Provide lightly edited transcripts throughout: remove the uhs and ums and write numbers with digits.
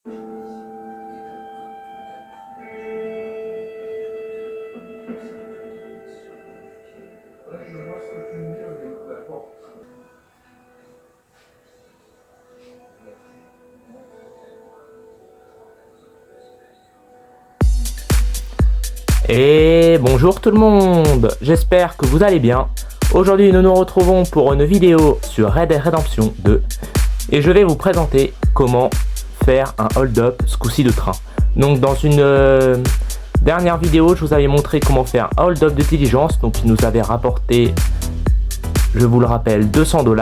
Et bonjour tout le monde, j'espère que vous allez bien. Aujourd'hui nous nous retrouvons pour une vidéo sur Red Dead Redemption 2 et je vais vous présenter comment faire un hold-up ce coup-ci de train. Donc dans une dernière vidéo je vous avais montré comment faire un hold-up de diligence, donc qui nous avait rapporté, je vous le rappelle, 200 $,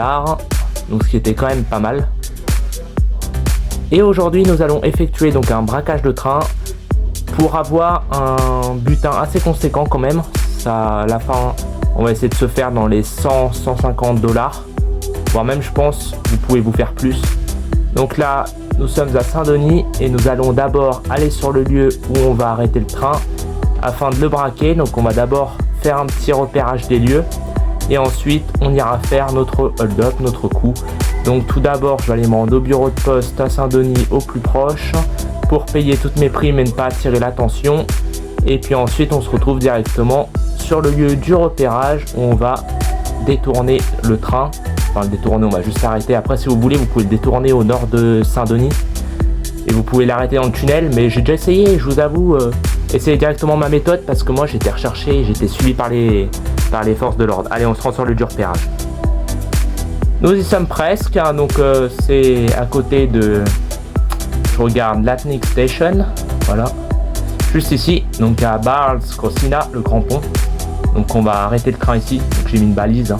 donc ce qui était quand même pas mal. Et aujourd'hui nous allons effectuer donc un braquage de train pour avoir un butin assez conséquent quand même. Ça, à la fin, on va essayer de se faire dans les 100-150 $, voire même je pense vous pouvez vous faire plus. Donc là nous sommes à Saint-Denis et nous allons d'abord aller sur le lieu où on va arrêter le train afin de le braquer. Donc on va d'abord faire un petit repérage des lieux et ensuite on ira faire notre hold-up, notre coup. Donc tout d'abord je vais aller me rendre au bureau de poste à Saint-Denis au plus proche pour payer toutes mes primes et ne pas attirer l'attention. Et puis ensuite on se retrouve directement sur le lieu du repérage où on va détourner le train. Enfin le détourner, on va juste s'arrêter. Après si vous voulez vous pouvez le détourner au nord de Saint-Denis et vous pouvez l'arrêter dans le tunnel, mais j'ai déjà essayé, je vous avoue, essayez directement ma méthode parce que moi j'étais recherché et j'étais suivi par les forces de l'ordre. Allez, on se rend sur le lieu du repérage. Nous y sommes presque, hein, donc c'est à côté de... Je regarde Latnik Station, voilà, juste ici, donc à Barles Crossina, le grand pont. Donc on va arrêter le train ici, donc j'ai mis une balise, hein.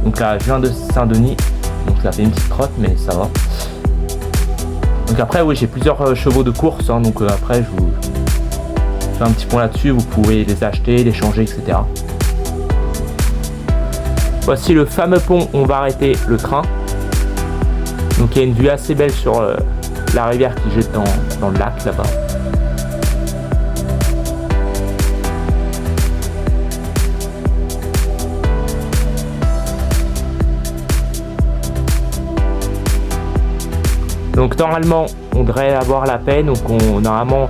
Donc là je viens de Saint-Denis, donc ça fait une petite trotte mais ça va. Donc après oui, j'ai plusieurs chevaux de course, hein, donc après je vous fais un petit point là-dessus, vous pouvez les acheter, les changer, etc. Voici le fameux pont où on va arrêter le train. Donc il y a une vue assez belle sur la rivière qui jette dans le lac là-bas. Donc normalement on devrait avoir la paix, donc normalement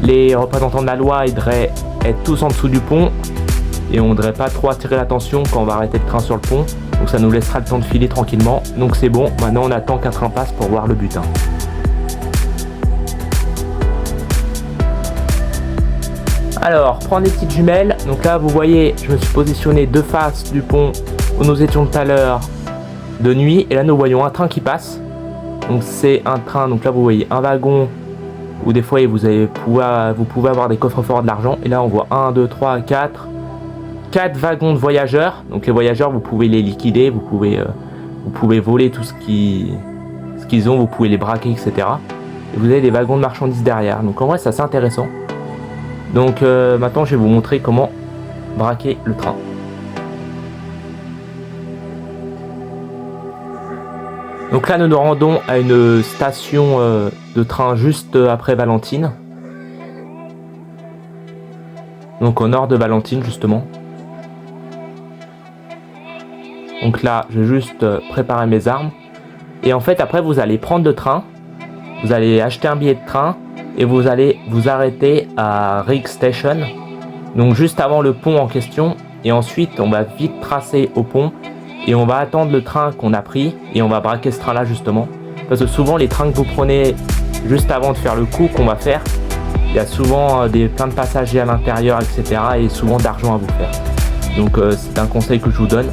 les représentants de la loi devraient être tous en dessous du pont et on ne devrait pas trop attirer l'attention quand on va arrêter le train sur le pont, donc ça nous laissera le temps de filer tranquillement. Donc c'est bon, maintenant on attend qu'un train passe pour voir le butin. Alors, prendre les petites jumelles. Donc là, vous voyez, je me suis positionné de face du pont où nous étions tout à l'heure de nuit. Et là, nous voyons un train qui passe. Donc c'est un train, donc là vous voyez un wagon où des fois vous pouvez avoir des coffres-forts de l'argent. Et là, on voit 1, 2, 3, 4 wagons de voyageurs. Donc les voyageurs, vous pouvez les liquider, vous pouvez voler tout ce qu'ils ont, vous pouvez les braquer, etc. Et vous avez des wagons de marchandises derrière. Donc en vrai, c'est assez intéressant. Donc maintenant je vais vous montrer comment braquer le train. Donc là nous nous rendons à une station de train juste après Valentine. Donc au nord de Valentine justement. Donc là je vais juste préparer mes armes. Et en fait après vous allez prendre le train. Vous allez acheter un billet de train. Et vous allez vous arrêter à Rig Station, donc juste avant le pont en question. Et ensuite on va vite tracer au pont et on va attendre le train qu'on a pris et on va braquer ce train là justement, parce que souvent les trains que vous prenez juste avant de faire le coup qu'on va faire, il y a souvent plein de passagers à l'intérieur, etc. et souvent d'argent à vous faire. Donc c'est un conseil que je vous donne,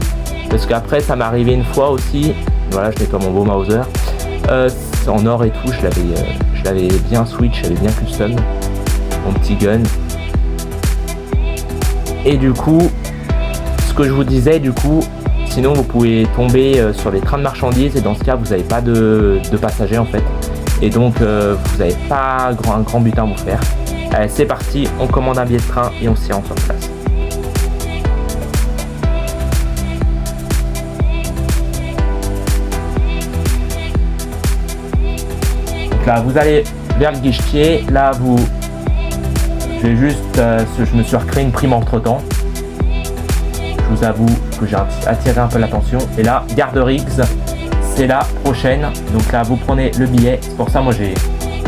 parce qu'après ça m'est arrivé une fois aussi. Voilà, je nettoie mon beau Mauser en or et tout, je l'avais bien switch, j'avais bien custom mon petit gun. Et du coup, ce que je vous disais, du coup, sinon vous pouvez tomber sur les trains de marchandises et dans ce cas vous n'avez pas de passagers en fait. Et donc vous n'avez pas un grand butin à vous faire. Allez, c'est parti, on commande un billet de train et on s'y rend sur place. Donc là vous allez vers le guichetier, là je vais juste, je me suis recréé une prime entre temps. Je vous avoue que j'ai attiré un peu l'attention. Et là, Gare de Riggs, c'est la prochaine. Donc là, vous prenez le billet. C'est pour ça, moi,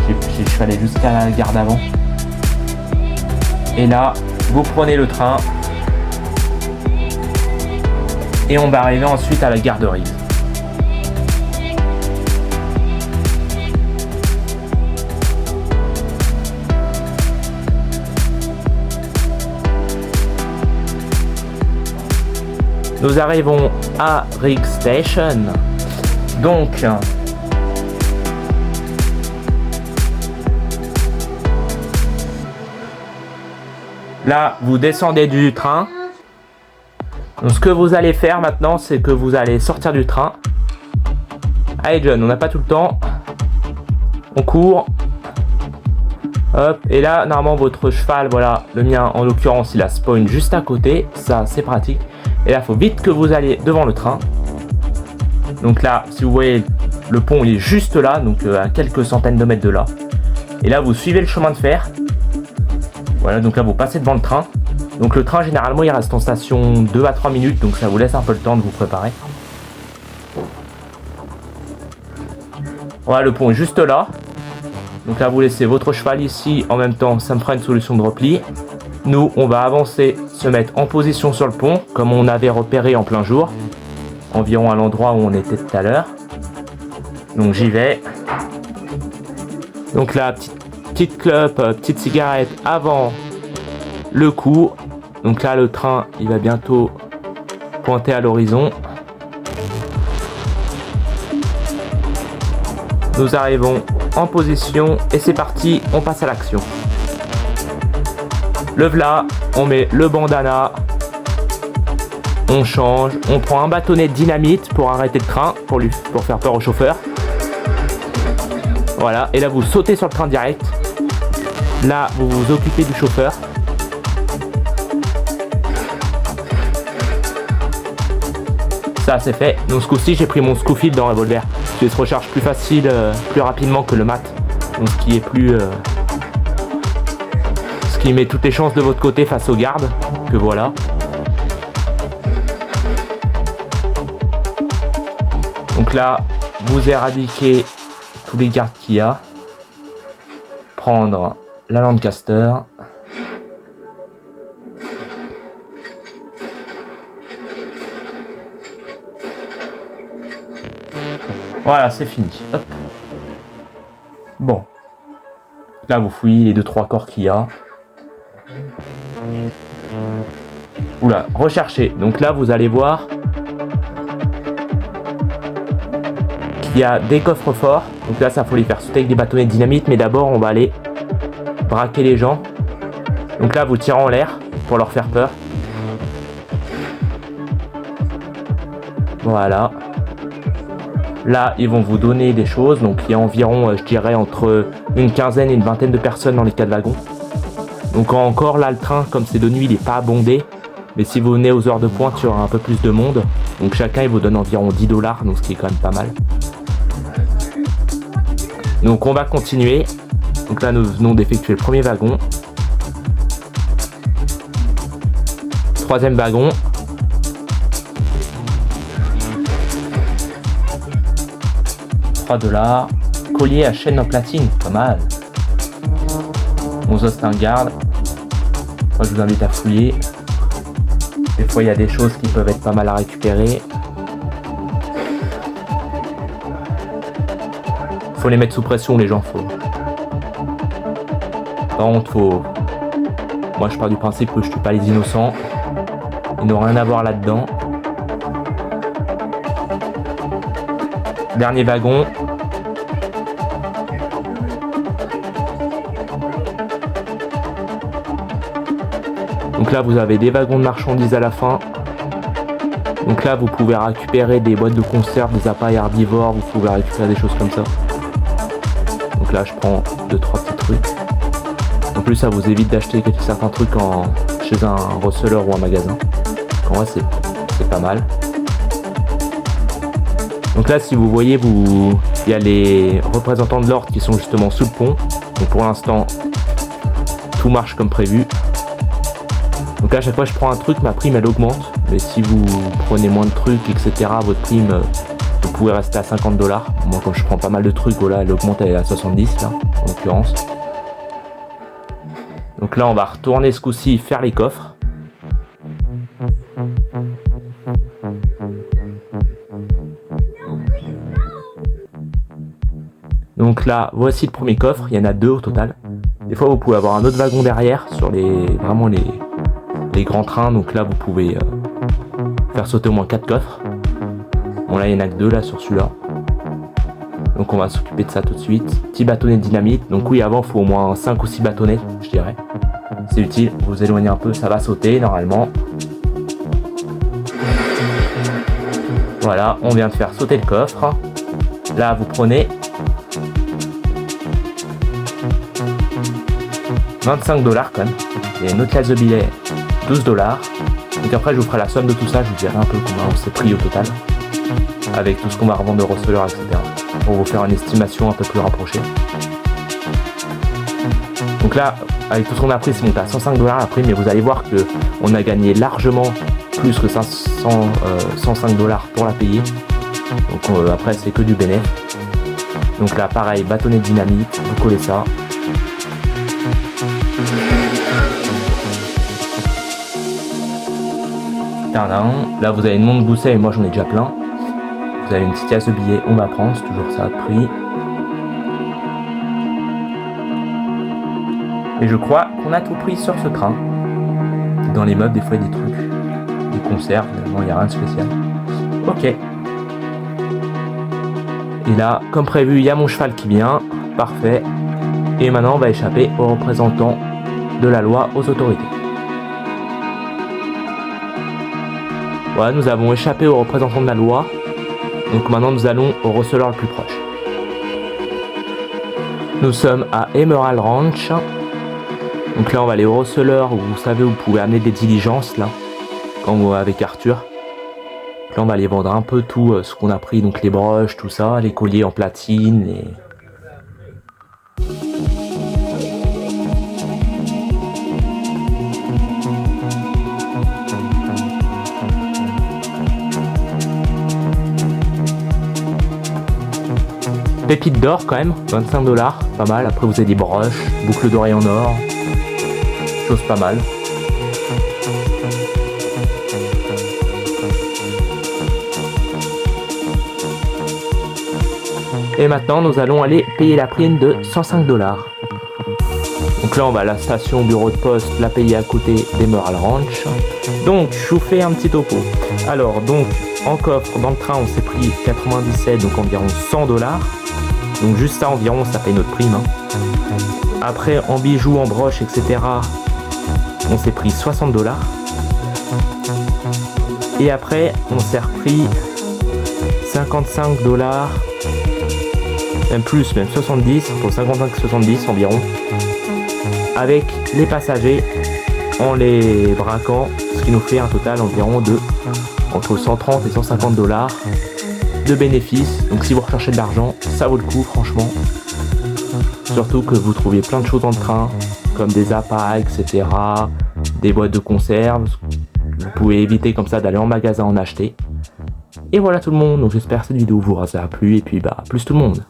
Je suis allé jusqu'à la gare d'avant. Et là, vous prenez le train. Et on va arriver ensuite à la gare de Rives. Nous arrivons à Rives Station. Donc, là, vous descendez du train. Donc, ce que vous allez faire maintenant, c'est que vous allez sortir du train. Allez John, on n'a pas tout le temps. On court. Hop, et là, normalement, votre cheval, voilà, le mien, en l'occurrence, il a spawn juste à côté. Ça, c'est pratique. Et là, il faut vite que vous alliez devant le train. Donc là, si vous voyez, le pont, il est juste là, donc à quelques centaines de mètres de là. Et là, vous suivez le chemin de fer. Voilà, donc là, vous passez devant le train. Donc le train, généralement, il reste en station 2 à 3 minutes, donc ça vous laisse un peu le temps de vous préparer. Voilà, le pont est juste là. Donc là, vous laissez votre cheval ici. En même temps, ça me fera une solution de repli. Nous, on va avancer, se mettre en position sur le pont, comme on avait repéré en plein jour, environ à l'endroit où on était tout à l'heure. Donc j'y vais. Donc là, petite clope, petite cigarette avant le coup. Donc là, le train, il va bientôt pointer à l'horizon. Nous arrivons en position et c'est parti, on passe à l'action. Le voilà, on met le bandana, on change, on prend un bâtonnet de dynamite pour arrêter le train, pour faire peur au chauffeur. Voilà, et là vous sautez sur le train direct. Là, vous vous occupez du chauffeur. Ça c'est fait. Donc ce coup-ci, j'ai pris mon Scofield dans revolver. Il se recharge plus facile, plus rapidement que le mat. Donc ce qui est plus... qui met toutes les chances de votre côté face aux gardes, que voilà. Donc là, vous éradiquez tous les gardes qu'il y a. Prendre la Lancaster. Voilà, c'est fini. Hop. Bon. Là, vous fouillez les 2-3 corps qu'il y a. Oula, rechercher. Donc là, vous allez voir qu'il y a des coffres forts. Donc là, ça faut les faire sauter avec des bâtonnets de dynamite. Mais d'abord, on va aller braquer les gens. Donc là, vous tirez en l'air pour leur faire peur. Voilà. Là, ils vont vous donner des choses. Donc il y a environ, je dirais, entre une quinzaine et une vingtaine de personnes dans les 4 wagons. Donc encore là, le train, comme c'est de nuit, il n'est pas bondé. Mais si vous venez aux heures de pointe, il y aura un peu plus de monde. Donc chacun, il vous donne environ 10 $, donc ce qui est quand même pas mal. Donc on va continuer. Donc là, nous venons d'effectuer le premier wagon. 3e wagon. $3. Collier à chaîne en platine, pas mal. 11 os, c'est un garde. Moi, je vous invite à fouiller. Des fois, il y a des choses qui peuvent être pas mal à récupérer. Faut les mettre sous pression, les gens. Par contre, faut... Moi, je pars du principe que je tue pas les innocents. Ils n'ont rien à voir là-dedans. Dernier wagon. Donc là, vous avez des wagons de marchandises à la fin. Donc là, vous pouvez récupérer des boîtes de conserve, des appareils herbivores, vous pouvez récupérer des choses comme ça. Donc là, je prends 2-3 petits trucs. En plus, ça vous évite d'acheter certains trucs chez un receleur ou un magasin. En vrai, c'est pas mal. Donc là, si vous voyez, il y a les représentants de l'ordre qui sont justement sous le pont. Donc pour l'instant, tout marche comme prévu. Donc là, à chaque fois que je prends un truc, ma prime elle augmente. Mais si vous prenez moins de trucs, etc., votre prime Vous pouvez rester à 50 $. Moi, comme je prends pas mal de trucs, voilà, elle augmente à 70 là, en l'occurrence. Donc là, on va retourner ce coup-ci faire les coffres. Donc là, voici le premier coffre. Il y en a 2 au total. Des fois, vous pouvez avoir un autre wagon derrière sur vraiment les grands trains. Donc là, vous pouvez faire sauter au moins 4 coffres. Bon, là, il y en a que 2 là sur celui-là. Donc on va s'occuper de ça tout de suite. Petit bâtonnet de dynamite. Donc oui, avant, il faut au moins 5 ou 6 bâtonnets, je dirais. C'est utile. Vous vous éloignez un peu, ça va sauter normalement. Voilà, on vient de faire sauter le coffre. Là, vous prenez 25 $ quand même. Et une autre classe de billets, 12 $. Donc après, je vous ferai la somme de tout ça. Je vous dirai un peu combien on s'est pris au total. Avec tout ce qu'on va revendre de receleurs, etc. Pour vous faire une estimation un peu plus rapprochée. Donc là, avec tout ce qu'on a pris, c'est monté à 105 $ la prime. Mais vous allez voir qu'on a gagné largement plus que 105 $ pour la payer. Donc après, c'est que du bénéfice. Donc là, pareil, bâtonnet de dynamite. Vous collez ça. Là, vous avez une montre gousset et moi j'en ai déjà plein. Vous avez une petite caisse de billets, on va prendre, c'est toujours ça de prix. Et je crois qu'on a tout pris sur ce train. Dans les meubles, des fois il y a des trucs, des conserves, finalement il n'y a rien de spécial. Ok. Et là, comme prévu, il y a mon cheval qui vient. Parfait. Et maintenant, on va échapper aux représentants de la loi, aux autorités. Voilà, nous avons échappé aux représentants de la loi. Donc maintenant, nous allons au receleur le plus proche. Nous sommes à Emerald Ranch. Donc là, on va aller au receleur où vous savez, vous pouvez amener des diligences là, quand vous avec Arthur. Donc là, on va aller vendre un peu tout ce qu'on a pris, donc les broches, tout ça, les colliers en platine, les... Pépites d'or quand même, 25 $, pas mal. Après vous avez des broches, boucles d'oreilles en or, chose pas mal. Et maintenant nous allons aller payer la prime de 105 $. Donc là on va à la station bureau de poste, la payer à côté d'Emerald Ranch. Donc je vous fais un petit topo. Alors donc en coffre dans le train on s'est pris 97, donc environ 100 $. Donc juste ça environ, ça paye notre prime. Après en bijoux, en broches, etc. on s'est pris 60 $. Et après on s'est repris 55 $. Même plus, même 70, pour 55 et 70 environ. Avec les passagers en les braquant, ce qui nous fait un total environ de entre 130 et 150 $ de bénéfices. Donc si vous recherchez de l'argent, ça vaut le coup franchement. Surtout que vous trouvez plein de choses dans le train, comme des appâts, etc. Des boîtes de conserve. Vous pouvez éviter comme ça d'aller en magasin en acheter. Et voilà tout le monde, donc j'espère que cette vidéo vous aura plu, et puis bah plus tout le monde.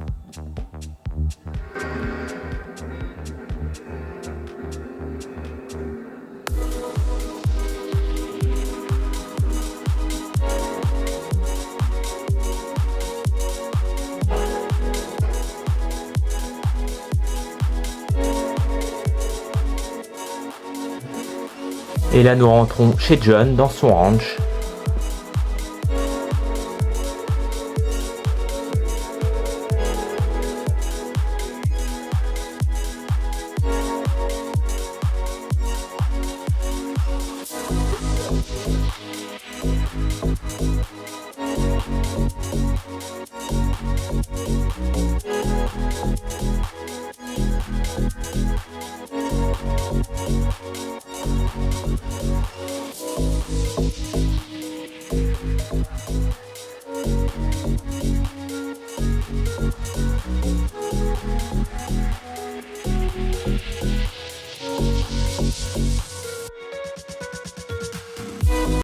Et là nous rentrons chez John dans son ranch.